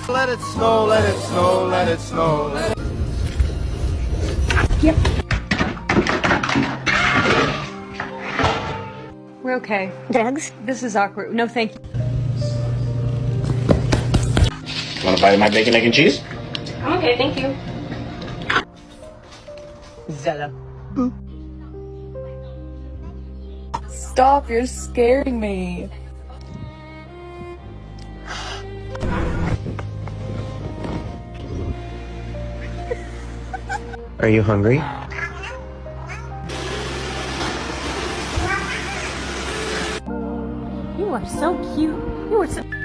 Let it snow, let it snow, let it snow. Let it... Yep. We're okay. Drugs? This is awkward. No, thank you. Want a bite of my bacon, egg, and cheese? I'm okay, thank you. Zella. Stop, you're scaring me. Are you hungry? You are so cute. You are so...